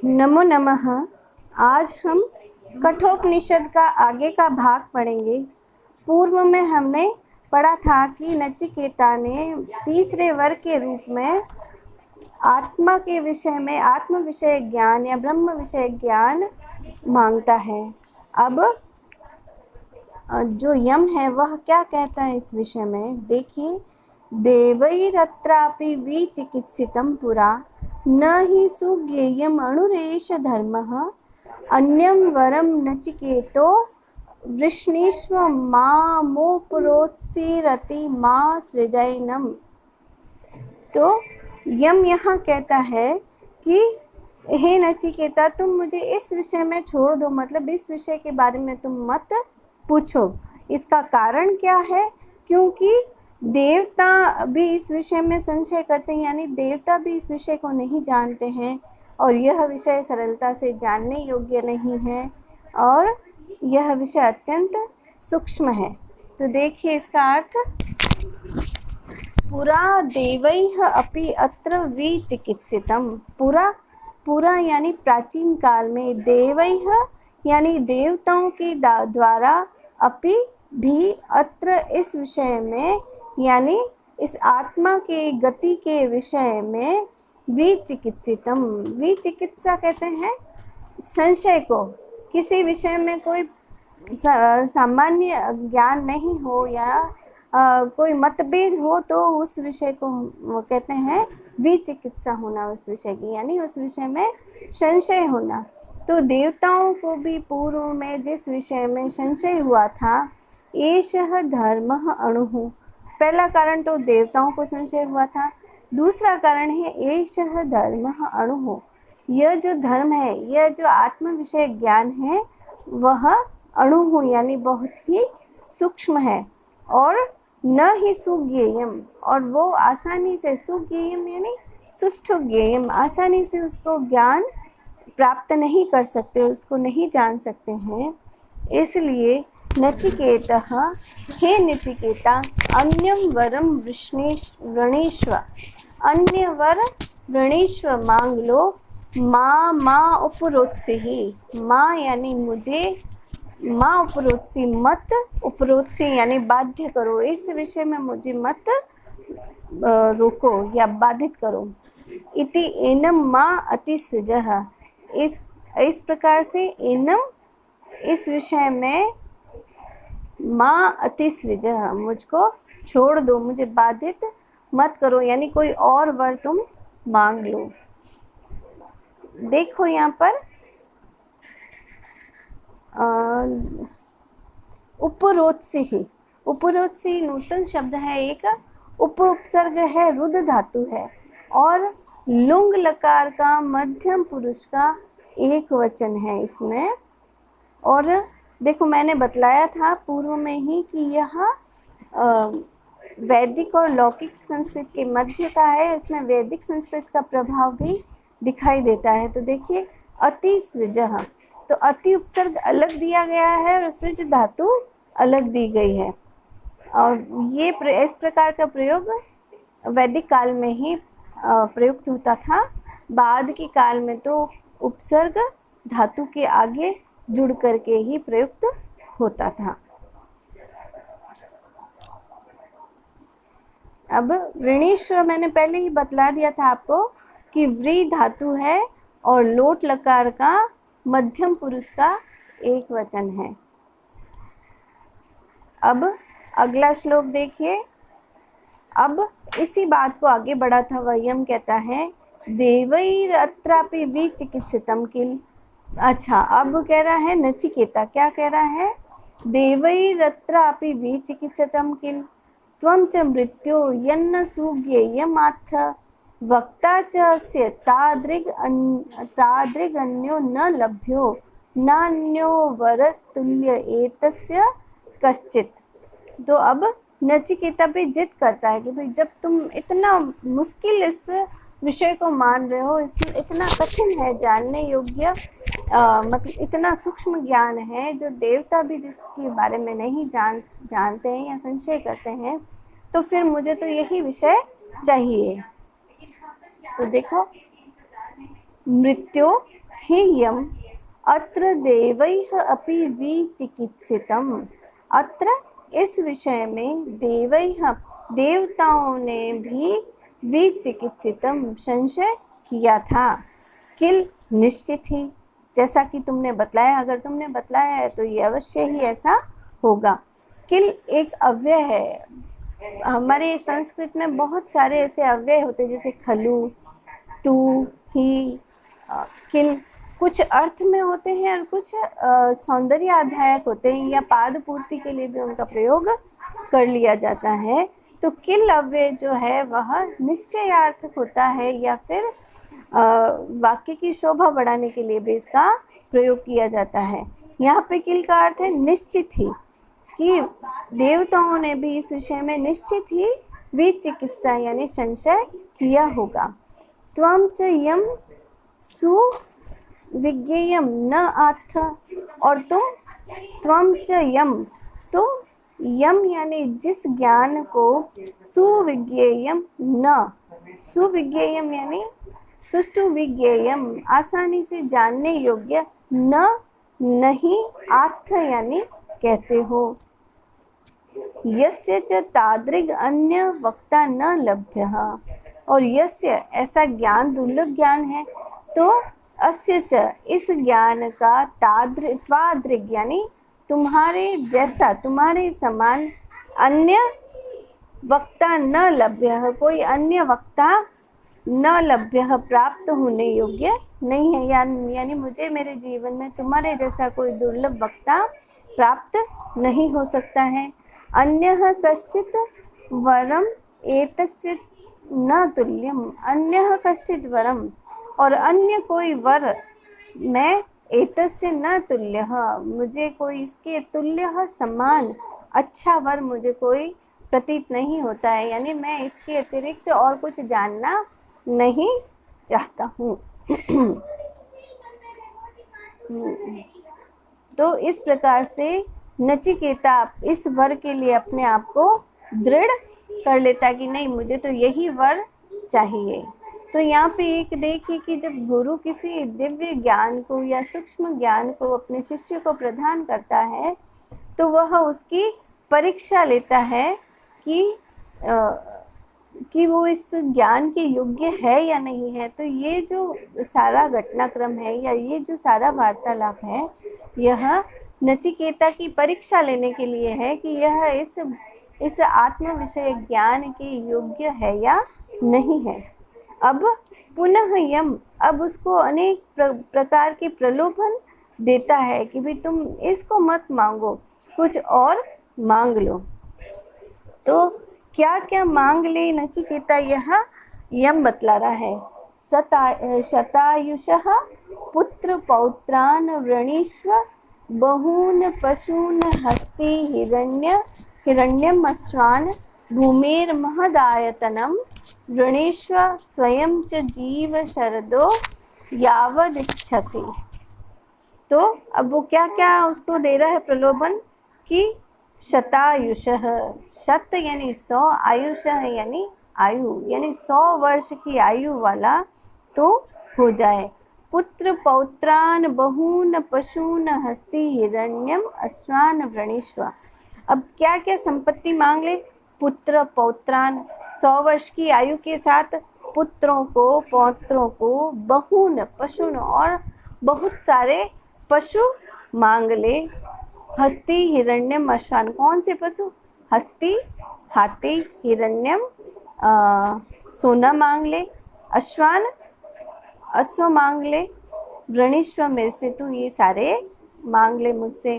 नमो नमः। आज हम कठोपनिषद का आगे का भाग पढ़ेंगे। पूर्व में हमने पढ़ा था कि नचिकेता ने तीसरे वर्ग के रूप में आत्मा के विषय में आत्म विषय ज्ञान या ब्रह्म विषय ज्ञान मांगता है। अब जो यम है वह क्या कहता है इस विषय में, देखिए। देवैरत्रापि विचिकित्सितं पुरा न हि सुज्ञेयम् अणुरेष धर्मः अन्यं वरं नचिकेतो वृष्णीष्व मामोपरोत्सीरति मा सृजैनम्। तो यम यहाँ कहता है कि हे नचिकेता, तुम मुझे इस विषय में छोड़ दो, मतलब इस विषय के बारे में तुम मत पूछो। इसका कारण क्या है? क्योंकि देवता भी इस विषय में संशय करते हैं, यानी देवता भी इस विषय को नहीं जानते हैं और यह विषय सरलता से जानने योग्य नहीं है और यह विषय अत्यंत सूक्ष्म है। तो देखिए इसका अर्थ, पुरा देवैः अपि अत्र विचिकित्सितम्। पुरा यानी प्राचीन काल में, देवैः यानी देवताओं के द्वारा, अपि भी अत्र इस विषय में यानी इस आत्मा के गति के विषय में विचिकित्सितम्। विचिकित्सा कहते हैं संशय को। किसी विषय में कोई सामान्य ज्ञान नहीं हो या कोई मतभेद हो तो उस विषय को कहते हैं विचिकित्सा होना, उस विषय की, यानी उस विषय में संशय होना। तो देवताओं को भी पूर्व में जिस विषय में संशय हुआ था, एषः धर्मः अणुः। पहला कारण तो देवताओं को संशय हुआ था। दूसरा कारण है एषः धर्मः अणुः। यह जो धर्म है, यह जो आत्म विषय ज्ञान है, वह अणुः यानी बहुत ही सूक्ष्म है और न ही सुज्ञेयम, और वो आसानी से, सुज्ञेयम यानी सुष्ठु ज्ञेयम, आसानी से उसको ज्ञान प्राप्त नहीं कर सकते, उसको नहीं जान सकते हैं। इसलिए नचिकेतः, हे नचिकेता, अन्यं वरं वृणीष्व, अन्य वर वृणीष्व मांग लो, माँ उपरोत्सी, माँ यानी मुझे, माँ उपरोत्सी मत, उपरोत्सी यानी बाध्य करो, इस विषय में मुझे मत रोको या बाधित करो। इति एनम माँ अतिसृजः, इस प्रकार से एनम इस विषय में माँ अतिसृजः, मुझको छोड़ दो, मुझे बाधित मत करो, यानी कोई और वर तुम मांग लो। देखो यहाँ पर उपरोत्सी, उपरोत्सी नूतन शब्द है, एक उपसर्ग है, रुद धातु है और लुंग लकार का मध्यम पुरुष का एक वचन है इसमें। और देखो मैंने बतलाया था पूर्व में ही कि यह वैदिक और लौकिक संस्कृत के मध्य का है, इसमें वैदिक संस्कृत का प्रभाव भी दिखाई देता है। तो देखिए अतिसृजः, तो अति उपसर्ग अलग दिया गया है और सृज धातु अलग दी गई है, और ये इस प्रकार का प्रयोग वैदिक काल में ही प्रयुक्त होता था। बाद के काल में तो उपसर्ग धातु के आगे जुड़ करके ही प्रयुक्त होता था। अब वृणीष्व मैंने पहले ही बतला दिया था आपको कि व्री धातु है और लोट लकार का मध्यम पुरुष का एक वचन है। अब अगला श्लोक देखिए। अब इसी बात को आगे बढ़ा था वह यम कहता है, देवैरत्रापि विचिकित्सितं किल। अच्छा, अब कह रहा है नचिकेता, क्या कह रहा है, देवैरत्रापि विचिकित्सितं किल त्वं च मृत्यो यन्न सुज्ञेयमाथ वक्ता च अस्य तादृगन्यो न लभ्यो नान्यो वरस्तुल्य एतस्य कश्चित। तो अब नचिकेता पे जिद करता है कि भाई जब तुम इतना मुश्किल इस विषय को मान रहे हो, इतना कठिन है जानने योग्य, मतलब इतना सूक्ष्म ज्ञान है जो देवता भी जिसके बारे में नहीं जानते हैं या संशय करते हैं, तो फिर मुझे तो यही विषय चाहिए। तो देखो, मृत्यु हेयम् अत्र देवैः अपि विचिकित्सितम्। अत्र इस विषय में देवैः देवताओं ने भी विचिकित्सितम् संशय किया था। किल निश्चित ही, जैसा कि तुमने बतलाया, अगर तुमने बतलाया है तो ये अवश्य ही ऐसा होगा। किल एक अव्यय है। हमारे संस्कृत में बहुत सारे ऐसे अव्यय होते हैं, जैसे खलु, तू, ही, किल। कुछ अर्थ में होते हैं और कुछ सौंदर्य आध्यायक होते हैं, या पाद पूर्ति के लिए भी उनका प्रयोग कर लिया जाता है। तो किल अव्यय जो है वह निश्चयार्थक होता है, या फिर वाक्य की शोभा बढ़ाने के लिए भी इसका प्रयोग किया जाता है। यहाँ पे किल का अर्थ है निश्चित ही, कि देवताओं ने भी इस विषय में निश्चित ही विचिकित्सा यानी संशय किया होगा। त्वं च यम सुविज्ञेयम न आथ, और तुम, त्वं च यम, तुम, यम यानी जिस ज्ञान को, सुविज्ञेयम न, सुविज्ञेयम यानी सुष्टु विज्ञेयम आसानी से जानने योग्य, न नहीं, आथ यानी कहते हो। यस्य च तादृग अन्य वक्ता न लभ्यः, और यस्य ऐसा ज्ञान दुर्लभ ज्ञान है, तो अस्य च इस ज्ञान का त्वादृग यानी तुम्हारे जैसा, तुम्हारे समान, अन्य वक्ता न लभ्यः, कोई अन्य वक्ता न लभ्यः प्राप्त होने योग्य नहीं है। यानी मुझे मेरे जीवन में तुम्हारे जैसा कोई दुर्लभ वक्ता प्राप्त नहीं हो सकता है। अन्यः कश्चित् वरम एतस्य न तुल्यम, अन्यः कश्चित् वरम, और अन्य कोई वर मैं, एतस्य न तुल्यः मुझे कोई इसके तुल्य समान अच्छा वर मुझे कोई प्रतीत नहीं होता है, यानी मैं इसके अतिरिक्त और कुछ जानना नहीं चाहता हूँ। तो इस प्रकार से नचिकेता इस वर के लिए अपने आप को दृढ़ कर लेता कि नहीं, मुझे तो यही वर चाहिए। तो यहाँ पे एक देखिए कि जब गुरु किसी दिव्य ज्ञान को या सूक्ष्म ज्ञान को अपने शिष्य को प्रदान करता है, तो वह उसकी परीक्षा लेता है कि वो इस ज्ञान के योग्य है या नहीं है। तो ये जो सारा घटनाक्रम है या ये जो सारा वार्तालाप है, यह नचिकेता की परीक्षा लेने के लिए है कि यह इस आत्म विषय ज्ञान के योग्य है या नहीं है। अब पुनः यम, अब उसको अनेक प्रकार के प्रलोभन देता है कि भाई तुम इसको मत मांगो, कुछ और मांग लो। तो क्या क्या मांग ले नचिकेता, यह यम बतला रहा है। शतायुषः पुत्र पौत्रान वृणीष्व बहून पशून हस्ती हिरण्यम अश्वान भूमिर्महदायतनम वृणीष्व स्वयं च जीव शरदो यावदिच्छसि। तो अब वो क्या क्या उसको दे रहा है प्रलोभन कि शतायुषः, शत यानी 100, आयुषः यानी आयु, यानी 100 वर्ष की आयु वाला तो हो जाए। पुत्र पौत्रान बहून पशून हस्ती हिरण्यम अश्वान वृणीष्व। अब क्या क्या संपत्ति मांग ले, पुत्र पौत्रान 100 वर्ष की आयु के साथ पुत्रों को, पौत्रों को, बहून पशुन और बहुत सारे पशु मांग ले। हस्ती हिरण्यम अश्वान, कौन से पशु, हस्ती हाथी, हिरण्यम सोना मांग ले, अश्वान अश्व मांग ले, वृणीष्व मेरे से तू ये सारे मांग ले मुझसे।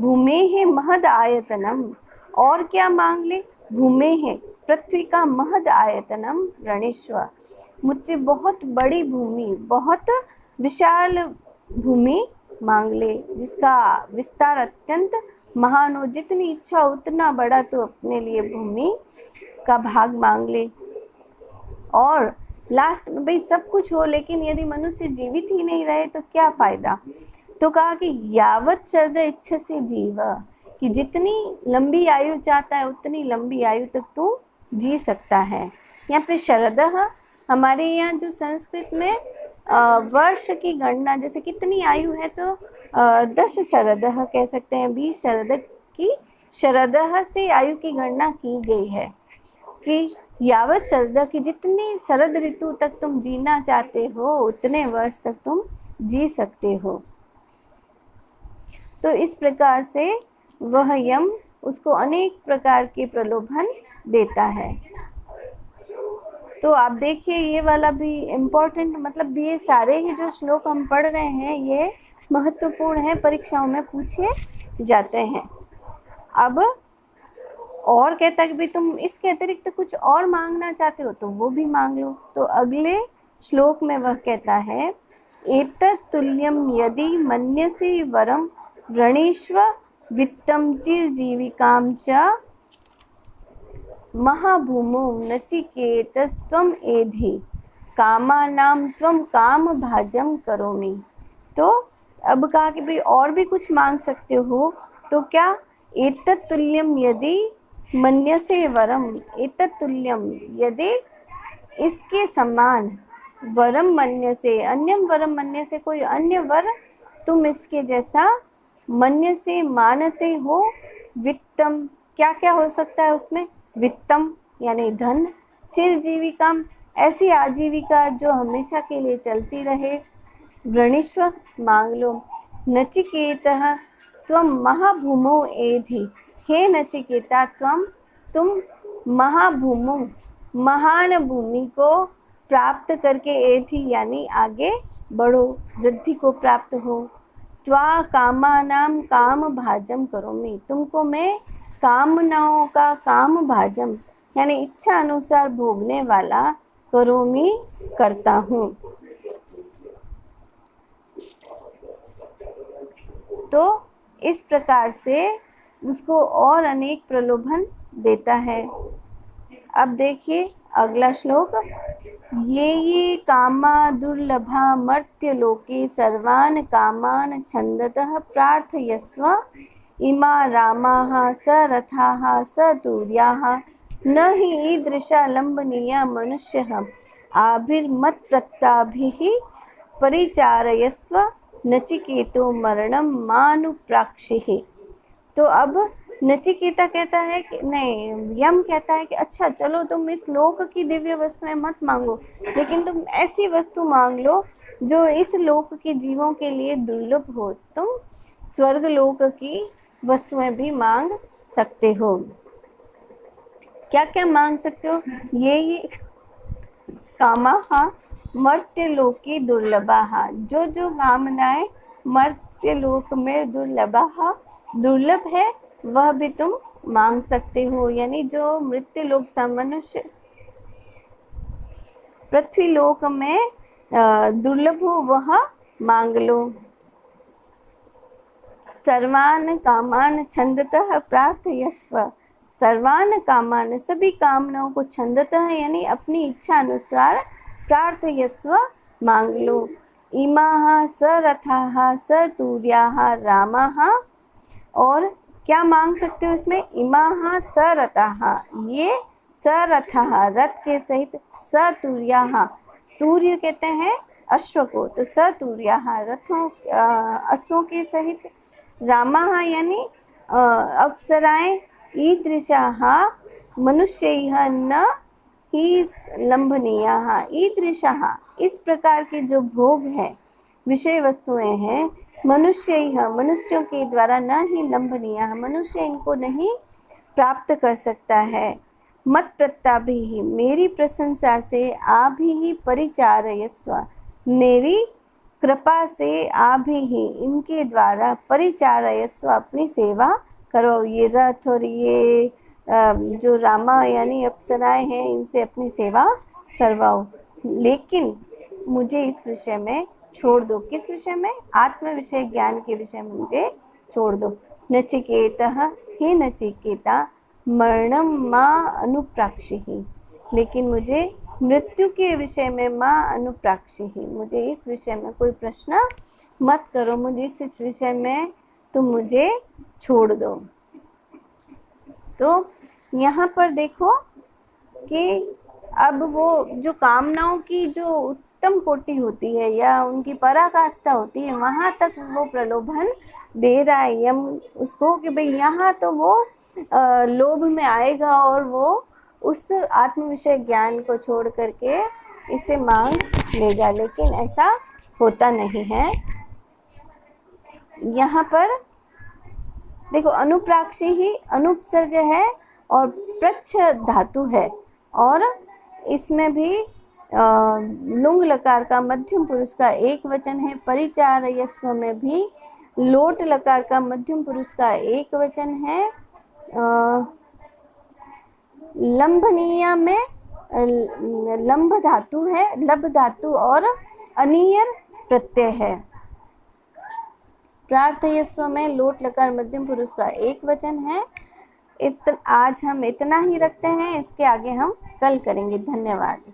भूमे है महद आयतनम, और क्या मांग ले, भूमे है पृथ्वी का महद आयतनम वृणीष्व, मुझसे बहुत बड़ी भूमि, बहुत विशाल भूमि मांग ले जिसका विस्तार अत्यंत महान हो। जितनी इच्छा उतना बड़ा तो अपने लिए भूमि का भाग मांग ले। और लास्ट में भाई सब कुछ हो, लेकिन यदि मनुष्य जीवित ही नहीं रहे तो क्या फ़ायदा। तो कहा कि यावत शरद इच्छा से जीव, कि जितनी लंबी आयु चाहता है उतनी लंबी आयु तक तू जी सकता है। यहाँ पे शरद, हमारे यहाँ जो संस्कृत में वर्ष की गणना, जैसे कितनी आयु है तो 10 शरदः कह सकते हैं, 20 शरद की, शरदः से आयु की गणना की गई है कि यावत शरद की, जितनी शरद ऋतु तक तुम जीना चाहते हो उतने वर्ष तक तुम जी सकते हो। तो इस प्रकार से वह यम उसको अनेक प्रकार के प्रलोभन देता है। तो आप देखिए ये वाला भी इम्पोर्टेंट, मतलब ये सारे ही जो श्लोक हम पढ़ रहे हैं ये महत्वपूर्ण है, परीक्षाओं में पूछे जाते हैं। अब और कहता है कि भाई तुम इसके अतिरिक्त कुछ और मांगना चाहते हो तो वो भी मांग लो। तो अगले श्लोक में वह कहता है, एतत् तुल्यम यदि मन्यसे वरम वृणीष्व वित्तम चिरजीविकाम च महाभूमो नचिकेतस्त्वम एधि कामानाम त्वम काम भाजम करोमि। तो अब कहा कि भाई और भी कुछ मांग सकते हो, तो क्या, एतत् तुल्यम यदि मन्यसे वरम, एतत् तुल्यम यदि इसके समान, वरम मन्यसे, अन्यम वरम मन्यसे, कोई अन्य वर तुम इसके जैसा, मन्यसे मानते हो, वित्तम, क्या क्या हो सकता है उसमें, वित्तम यानी धन, चिरजीविकाम ऐसी आजीविका जो हमेशा के लिए चलती रहे, वृणीष्व मांग लो, नचिकेतः त्वम महाभूमो एधि, हे नचिकेता तुम महाभूमो, महान भूमि को प्राप्त करके, एधि यानी आगे बढ़ो, वृद्धि को प्राप्त हो, त्वा कामानाम काम भाजम करोमि, तुमको मैं कामनाओं का काम भाजम यानी इच्छा अनुसार भोगने वाला, करोमि करता हूँ। तो इस प्रकार से उसको और अनेक प्रलोभन देता है। अब देखिए अगला श्लोक, ये कामा दुर्लभा मर्त्य लोके सर्वान् कामान् छन्दतः प्रार्थयस्व इमा रामाः सरथाः सतूर्याः न हि ईदृशा लम्बनीया मनुष्यः आभिर्मत्प्रत्ताभिः परिचारयस्व नचिकेतो मरणं मानुप्राक्षिः। तो अब नचिकेता कहता है कि नहीं, यम कहता है कि अच्छा चलो तुम इस लोक की दिव्य वस्तुएं मत मांगो, लेकिन तुम ऐसी वस्तु मांग लो जो इस लोक के जीवों के लिए दुर्लभ हो, तुम स्वर्ग लोक की वस्तुएं भी मांग सकते हो। क्या क्या मांग सकते हो, ये कामाः मर्त्य लोके दुर्लभाः, जो जो कामनाएं मर्त्य लोक में दुर्लभ है वह भी तुम मांग सकते हो। यानी जो मृत्यु लोक मनुष्य पृथ्वी लोक में दुर्लभ हो वह मांग लो। सर्वान कामान छंदतः प्रार्थयस्व, सर्वान कामान सभी कामनाओं को छंदतः यानी अपनी इच्छा अनुसार, प्रार्थयस्व मांग लो। इमाः सरथाः सतूर्याः रामाः, और क्या मांग सकते हो इसमें, इमाः सरथाः, ये सरथाः रथ के सहित, सतूर्याः तूर्य कहते हैं अश्व को, तो सतूर्याः रथों अश्वों के सहित, रामाः यानी अप्सराएं, ईदृशाः मनुष्यैः न ही लंभनीयाः, ईदृशाः इस प्रकार के जो भोग है, विषय वस्तुएं हैं, मनुष्यों के द्वारा न ही लंभनीयाः, मनुष्य इनको नहीं प्राप्त कर सकता है। मत प्रत्ताभिः मेरी प्रशंसा से, आभिः परिचारयस्व मेरी कृपा से, आभिः इनके द्वारा, परिचारयस्व अपनी सेवा करो। ये रथ और ये जो रामा यानी अप्सराएं हैं इनसे अपनी सेवा करवाओ, लेकिन मुझे इस विषय में छोड़ दो। किस विषय में, आत्म विषय ज्ञान के विषय में मुझे छोड़ दो। नचिकेतः हे नचिकेता मरणम माँ अनुप्राक्षिहि, लेकिन मुझे मृत्यु के विषय में माँ अनुप्राक्षिहि, मुझे इस विषय में कोई प्रश्न मत करो, मुझे इस विषय में तुम मुझे छोड़ दो। तो यहाँ पर देखो कि अब वो जो कामनाओं की जो उत्तम कोटि होती है या उनकी पराकाष्ठा होती है, वहाँ तक वो प्रलोभन दे रहा है यम उसको कि भाई यहाँ तो वो लोभ में आएगा और वो उस आत्म विषय ज्ञान को छोड़ करके इसे मांग लेगा, लेकिन ऐसा होता नहीं है। यहाँ पर देखो अनुप्राक्षी ही अनुपसर्ग है और प्रच्छ धातु है, और इसमें भी लुंग लकार का मध्यम पुरुष का एक वचन है। परिचारयस्व में भी लोट लकार का मध्यम पुरुष का एक वचन है। लंबनीय में लंब धातु है, लब धातु और अनियर प्रत्यय है। प्रार्थयस्व में लोट लकार मध्यम पुरुष का एक वचन है। आज हम इतना ही रखते हैं, इसके आगे हम कल करेंगे। धन्यवाद।